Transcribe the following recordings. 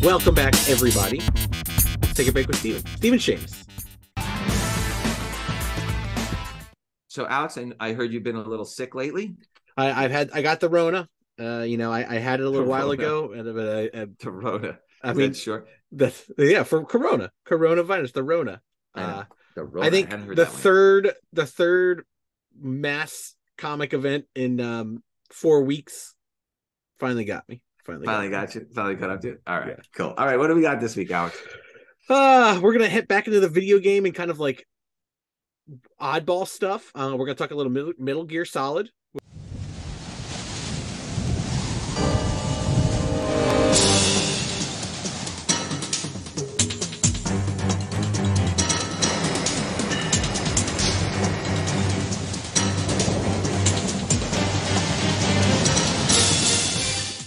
Welcome back, everybody. Let's take a break with Stephen Shamus. So, Alex, I heard you've been a little sick lately. I got the Rona. I had it a little while ago. The Rona. Sure. For coronavirus, the Rona. The Rona. I think the third mass comic event in 4 weeks finally got me. Finally got you. Finally got up to it. All right, yeah. Cool. All right, what do we got this week, Alex? We're gonna hit back into the video game and kind of like oddball stuff. We're gonna talk a little Metal Gear Solid.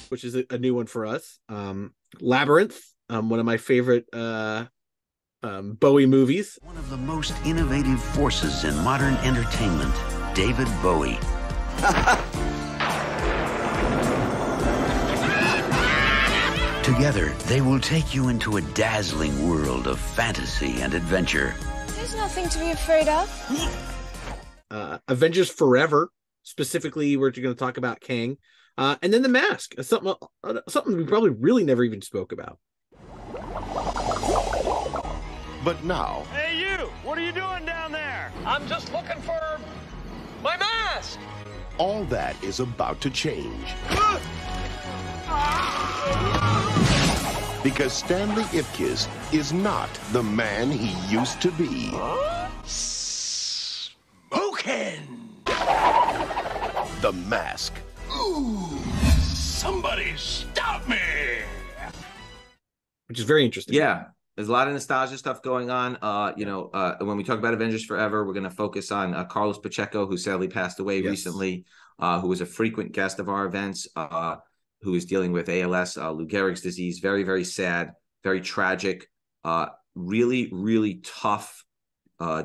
Which is a new one for us. Labyrinth, one of my favorite Bowie movies. One of the most innovative forces in modern entertainment, David Bowie. Together, they will take you into a dazzling world of fantasy and adventure. There's nothing to be afraid of. Avengers Forever, specifically, we're going to talk about Kang. And then The Mask, something we probably really never even spoke about. But now... Hey, you! What are you doing down there? I'm just looking for my mask! all that is about to change. Because Stanley Ipkiss is not the man he used to be. Smoking! The Mask. Ooh! Somebody stop me! Which is very interesting. Yeah. There's a lot of nostalgia stuff going on. When we talk about Avengers Forever, we're going to focus on Carlos Pacheco, who sadly passed away recently, who was a frequent guest of our events, who is dealing with ALS, Lou Gehrig's disease. Very, very sad, very tragic, really, really tough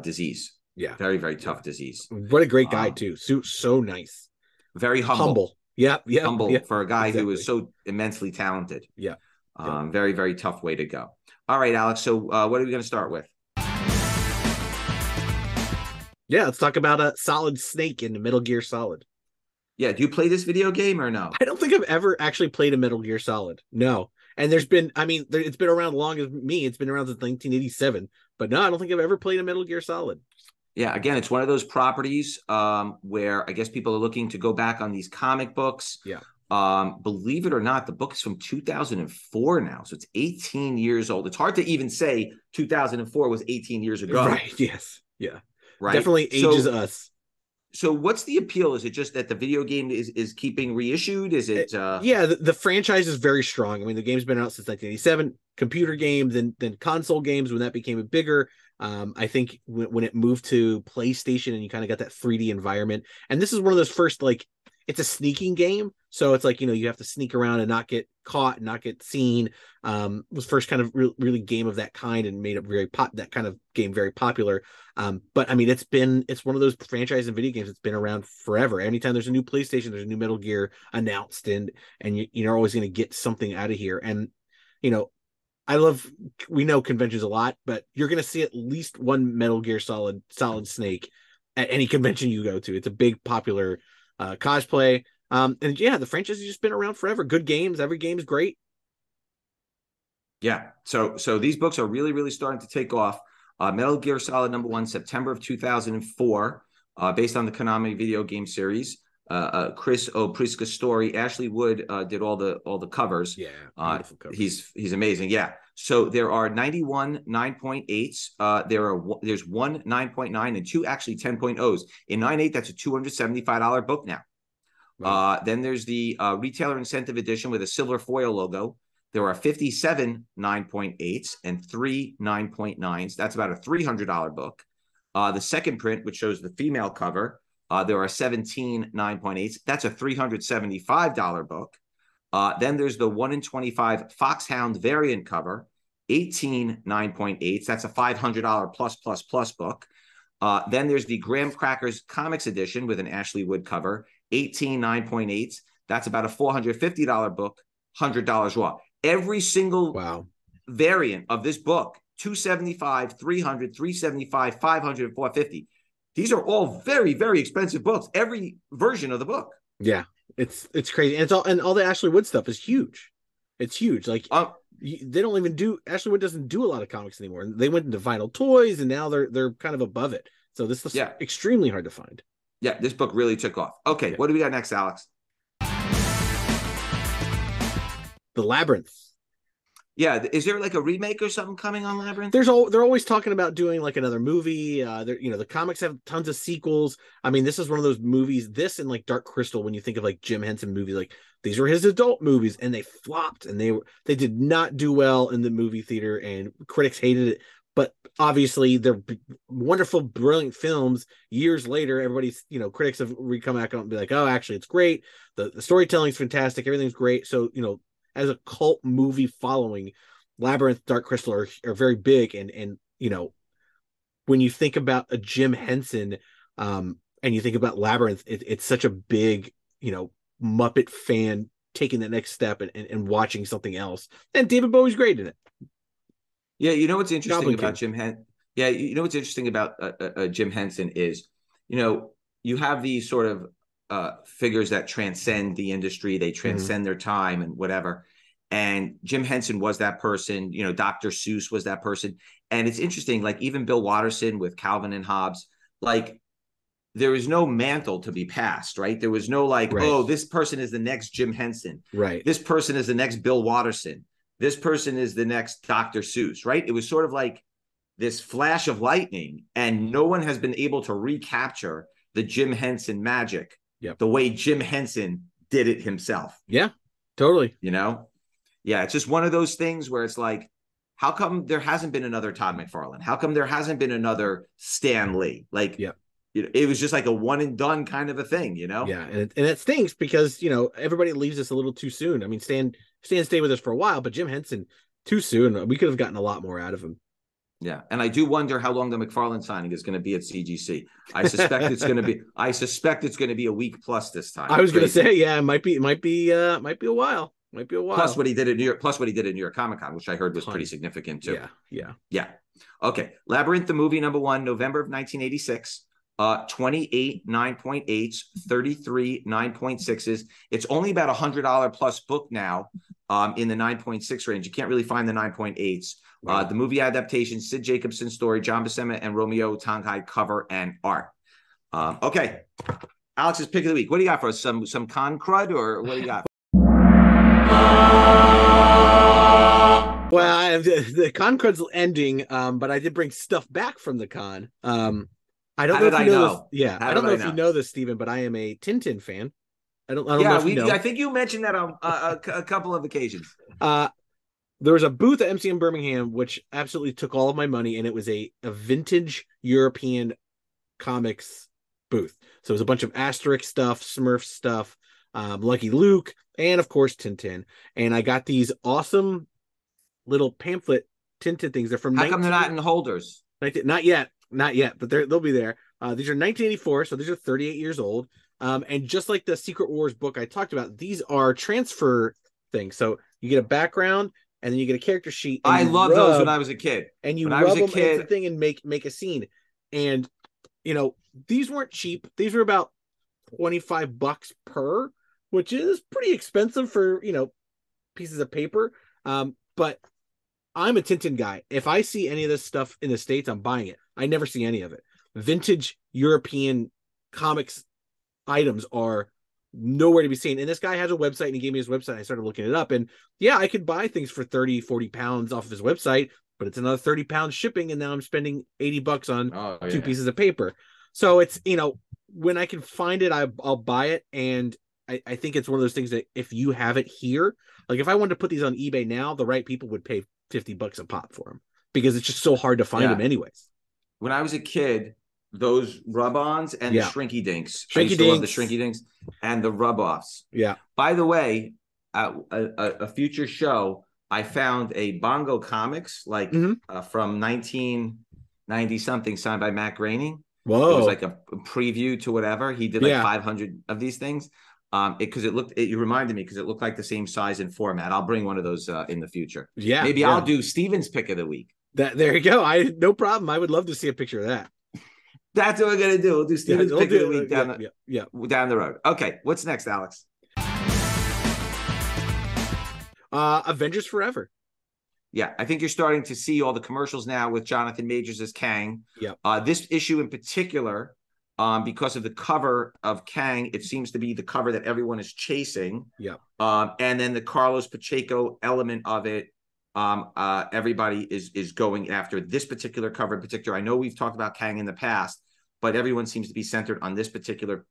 disease. Yeah. Very, very tough disease. What a great guy, too. So nice. Very humble. Yeah. Humble for a guy who is so immensely talented. Yeah. Very, very tough way to go. All right, Alex. So what are we going to start with? Yeah, let's talk about Solid Snake in Metal Gear Solid. Yeah, do you play this video game or no? I don't think I've ever actually played a Metal Gear Solid. No. And it's been around long as me. It's been around since 1987. But no, I don't think I've ever played a Metal Gear Solid. Yeah, again, it's one of those properties where I guess people are looking to go back on these comic books. Yeah. Believe it or not, the book is from 2004 now, so it's 18 years old. It's hard to even say 2004 was 18 years ago. Right, yes. Yeah. Right. Definitely ages us. So what's the appeal? Is it just that the video game is keeping reissued? Is it yeah, the franchise is very strong. I mean, the game's been out since 1987, computer games, then console games when that became bigger. I think when it moved to PlayStation and you kind of got that 3D environment. And this is one of those first, like, it's a sneaking game. So it's like, you have to sneak around and not get caught and not get seen. Was first kind of really game of that kind and made it that kind of game very popular. But I mean, it's one of those franchise and video games that's been around forever. Anytime there's a new PlayStation, there's a new Metal Gear announced, and you're always going to get something out of here. And, we know conventions a lot, but you're going to see at least one Metal Gear Solid Snake at any convention you go to. It's a big popular cosplay. And yeah, the franchise has just been around forever. Good games. Every game is great. Yeah. So these books are really, really starting to take off. Metal Gear Solid #1, September of 2004, based on the Konami video game series. Chris Opriska story. Ashley Wood did all the covers. Yeah. Covers. He's amazing. Yeah. So there are 91 9.8s. There's one 9.9 and two actually 10.0s. In 9.8, that's a $275 book now. Right. Then there's the retailer incentive edition with a silver foil logo. There are 57 9.8s and 3 9.9s. That's about a $300 book. The second print, which shows the female cover, there are 17 9.8s. That's a $375 book. Then there's the 1 in 25 Foxhound variant cover, 18 9.8s. That's a $500 plus book. Then there's the Graham Crackers Comics edition with an Ashley Wood cover, 18 9.8s. That's about a $450 book, $100 raw. Every single Wow. variant of this book, 275, 300, 375, 500, and 450. These are all very, very expensive books. Every version of the book. Yeah, it's crazy, and all the Ashley Wood stuff is huge. It's huge. Like they don't even do Ashley Wood doesn't do a lot of comics anymore. They went into Vinyl Toys, and now they're kind of above it. So this is extremely hard to find. Yeah, this book really took off. Okay, what do we got next, Alex? The Labyrinth. Yeah, is there like a remake or something coming on Labyrinth? They're always talking about doing like another movie. The comics have tons of sequels. I mean, this is one of those movies. This and like Dark Crystal, when you think of like Jim Henson movies, like these were his adult movies, and they flopped, and they did not do well in the movie theater, and critics hated it. But obviously, they're wonderful, brilliant films. Years later, everybody's critics have come back and be like, "Oh, actually, it's great. The storytelling's fantastic. Everything's great." So as a cult movie following, Labyrinth, Dark Crystal are very big. And when you think about a Jim Henson, and you think about Labyrinth, it's such a big, Muppet fan taking the next step and watching something else. And David Bowie's great in it. Yeah, what's interesting about Jim Henson? Yeah, what's interesting about Jim Henson is, you have these sort of figures that transcend the industry. They transcend their time and whatever. And Jim Henson was that person. Dr. Seuss was that person. And it's interesting, like even Bill Watterson with Calvin and Hobbes, like there was no mantle to be passed, right? There was no oh, this person is the next Jim Henson. Right. This person is the next Bill Watterson. This person is the next Dr. Seuss, right? It was sort of like this flash of lightning, and no one has been able to recapture the Jim Henson magic the way Jim Henson did it himself. Yeah, totally. Yeah, it's just one of those things where it's like, how come there hasn't been another Todd McFarlane? How come there hasn't been another Stan Lee? It was just like a one and done kind of a thing, Yeah, and it stinks because everybody leaves us a little too soon. I mean, Stan stayed with us for a while, but Jim Henson too soon. We could have gotten a lot more out of him. Yeah, and I do wonder how long the McFarlane signing is going to be at CGC. I suspect it's going to be. I suspect it's going to be a week plus this time. I was going to say, yeah, it might be a while. Might be a while. Plus what he did at New York Comic Con, which I heard was pretty significant too. Yeah. Okay, Labyrinth, the movie, #1, November of 1986. 28 9.8s, 33 9.6s. It's only about $100 plus book now, in the 9.6 range. You can't really find the 9.8s. The movie adaptation, Sid Jacobson story, John Buscema and Romeo Tanghai cover and art. Okay, Alex's pick of the week. What do you got for us? Some con crud, or what do you got? Well, the con crud's ending, but I did bring stuff back from the con. I don't know if you know this. Yeah, I don't know if you know this, Stephen, but I am a Tintin fan. I don't know if you know. I think you mentioned that on a couple of occasions. There was a booth at MCM Birmingham, which absolutely took all of my money, and it was a vintage European comics booth. So it was a bunch of Asterix stuff, Smurf stuff, Lucky Luke, and of course Tintin. And I got these awesome little pamphlet Tintin things. They're from. How come they're not in holders? Not yet, but they'll be there. These are 1984, so these are 38 years old. And just like the Secret Wars book I talked about, these are transfer things. So you get a background, and then you get a character sheet. I loved those when I was a kid. And you rub them into the thing and make a scene. And these weren't cheap. These were about $25 per, which is pretty expensive for pieces of paper. But I'm a Tintin guy. If I see any of this stuff in the States, I'm buying it. I never see any of it. Vintage European comics items are nowhere to be seen. And this guy has a website, and he gave me his website. I started looking it up, and yeah, I could buy things for 30, 40 pounds off of his website, but it's another 30 pounds shipping. And now I'm spending $80 on two pieces of paper. So it's, when I can find it, I'll buy it. And I think it's one of those things that if you have it here, like if I wanted to put these on eBay now, the right people would pay $50 a pop for them, because it's just so hard to find them anyways. When I was a kid, those rub-ons and the Shrinky Dinks. I used to love the Shrinky Dinks and the rub-offs. Yeah. By the way, a future show, I found a Bongo Comics, from 1990 something, signed by Matt Groening. Whoa. It was like a preview to whatever. He did 500 of these things. Because you reminded me because it looked like the same size and format. I'll bring one of those in the future. Yeah, maybe yeah. I'll do Steven's pick of the week. There you go. No problem. I would love to see a picture of that. That's what we're gonna do. We'll do Steven's pick of the week down the road. Okay, what's next, Alex? Avengers Forever. Yeah, I think you're starting to see all the commercials now with Jonathan Majors as Kang. Yeah. This issue in particular, because of the cover of Kang, it seems to be the cover that everyone is chasing. Yeah. And then the Carlos Pacheco element of it, everybody is going after this particular cover in particular. I know we've talked about Kang in the past, but everyone seems to be centered on this particular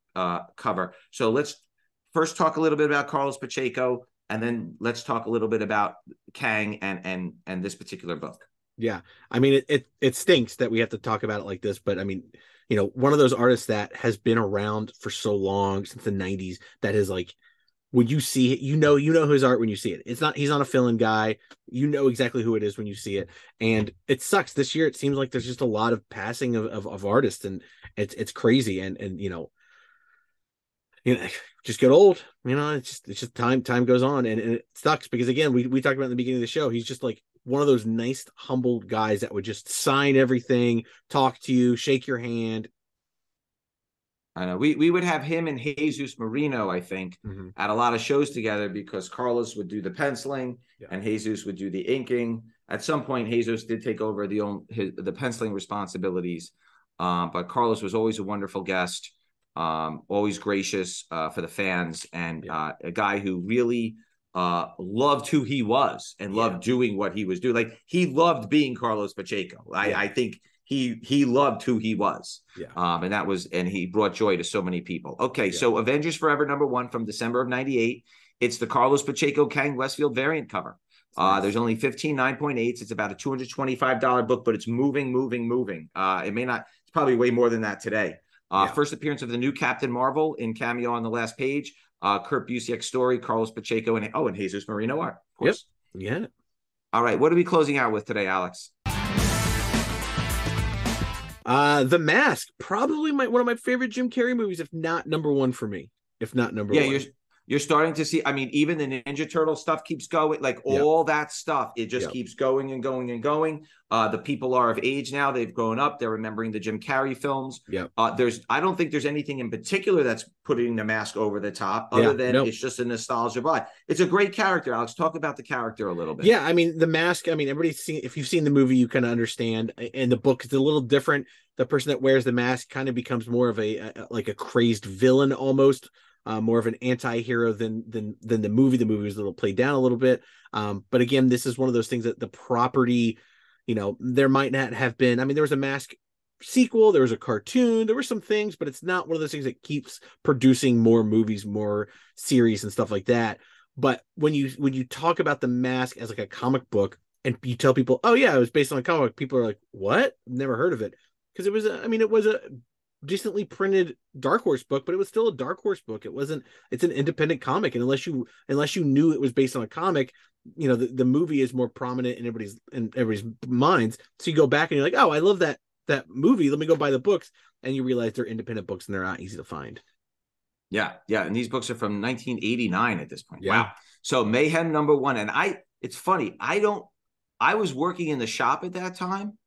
cover. So let's first talk a little bit about Carlos Pacheco, and then let's talk a little bit about Kang and this particular book. Yeah. I mean, it stinks that we have to talk about it like this, but I mean, one of those artists that has been around for so long, since the 90s, that is like, when you see it, you know his art when you see it. He's not a fill-in guy. You know exactly who it is when you see it. And it sucks. This year it seems like there's just a lot of passing of artists, and it's crazy. And just get old. It's just time goes on, and it sucks because, again, we talked about in the beginning of the show, he's just like one of those nice, humble guys that would just sign everything, talk to you, shake your hand. I know we would have him and Jesus Marino, I think, at a lot of shows together, because Carlos would do the penciling and Jesus would do the inking. At some point, Jesus did take over the penciling responsibilities, but Carlos was always a wonderful guest, always gracious for the fans, and a guy who really loved who he was and loved doing what he was doing. Like, he loved being Carlos Pacheco. I think he loved who he was. And he brought joy to so many people. Okay, so Avengers Forever #1 from December of 98. It's the Carlos Pacheco Kang Westfield variant cover. There's only 15 9.8s. It's about a $225 book, but it's moving. It may not, it's probably way more than that today. First appearance of the new Captain Marvel in cameo on the last page. Kurt Busiek's story, Carlos Pacheco, and Jesus Marino art, of course. Yep. Yeah. All right, what are we closing out with today, Alex? The Mask, probably one of my favorite Jim Carrey movies, if not number one for me. If not number one. Yeah, you're starting to see, I mean, even the Ninja Turtle stuff keeps going, like all that stuff, it just keeps going and going and going. The people are of age now. They've grown up. They're remembering the Jim Carrey films. I don't think there's anything in particular that's putting the Mask over the top, other than it's just a nostalgia vibe. It's a great character, Alex. Talk about the character a little bit. Yeah, I mean, the Mask, I mean, everybody's seen, if you've seen the movie, you kind of understand. And the book is a little different. The person that wears the mask kind of becomes more of a crazed villain almost. More of an anti-hero than the movie. The movie was a little played down a little bit. But again, this is one of those things that the property, there might not have been. I mean, there was a Mask sequel, there was a cartoon, there were some things, but it's not one of those things that keeps producing more movies, more series and stuff like that. But when you talk about the Mask as like a comic book, and you tell people, oh yeah, it was based on a comic, people are like, what? Never heard of it. Because it was a decently printed Dark Horse book, but it was still a Dark Horse book. It's an independent comic, and unless you knew it was based on a comic, the movie is more prominent in everybody's minds. So you go back and you're like, oh, I love that movie, let me go buy the books, and you realize they're independent books and they're not easy to find. Yeah, and these books are from 1989 at this point. Yeah. Wow. So Mayhem #1, and it's funny, I was working in the shop at that time.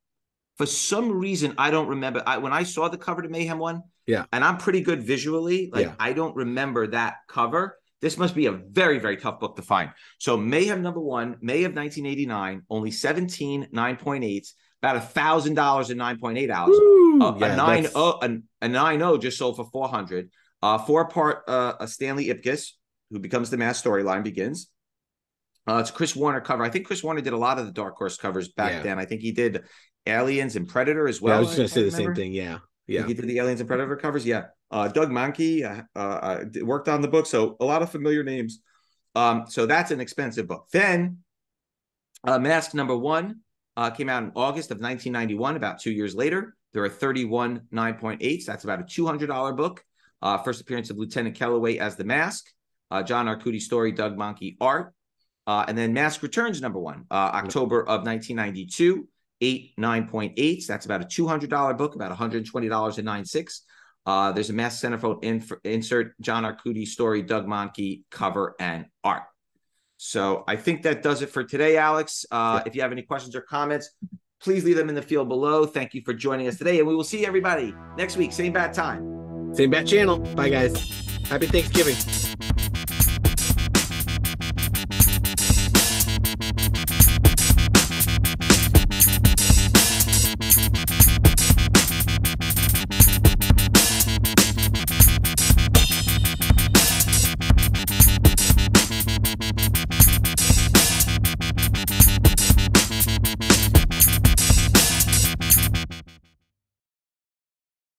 For some reason, I don't remember. When I saw the cover to Mayhem 1, and I'm pretty good visually, I don't remember that cover. This must be a very, very tough book to find. So Mayhem #1, May of 1989, only 17 9.8s, about $1,000 in 9.8 hours. A 9.0 just sold for $400. 4-part Stanley Ipkiss, who becomes the Mask storyline, begins. It's a Chris Warner cover. I think Chris Warner did a lot of the Dark Horse covers back then. I think he did Aliens and Predator as well. I was just going to say the same thing. Yeah. He did the Aliens and Predator covers. Yeah. Doug Mahnke worked on the book. So a lot of familiar names. So that's an expensive book. Then Mask #1 came out in August of 1991, about 2 years later. There are 31 9.8s. That's about a $200 book. First appearance of Lieutenant Kellaway as the Mask. John Arcudi story, Doug Mahnke art. And then Mask Returns #1, October of 1992, 8 9.8s. That's about a $200 book, about $120.96. There's a Masked Centerfold insert, John Arcudi story, Doug Mahnke cover and art. So I think that does it for today, Alex. If you have any questions or comments, please leave them in the field below. Thank you for joining us today, and we will see everybody next week, same bat time. Same bat channel. Bye, guys. Happy Thanksgiving.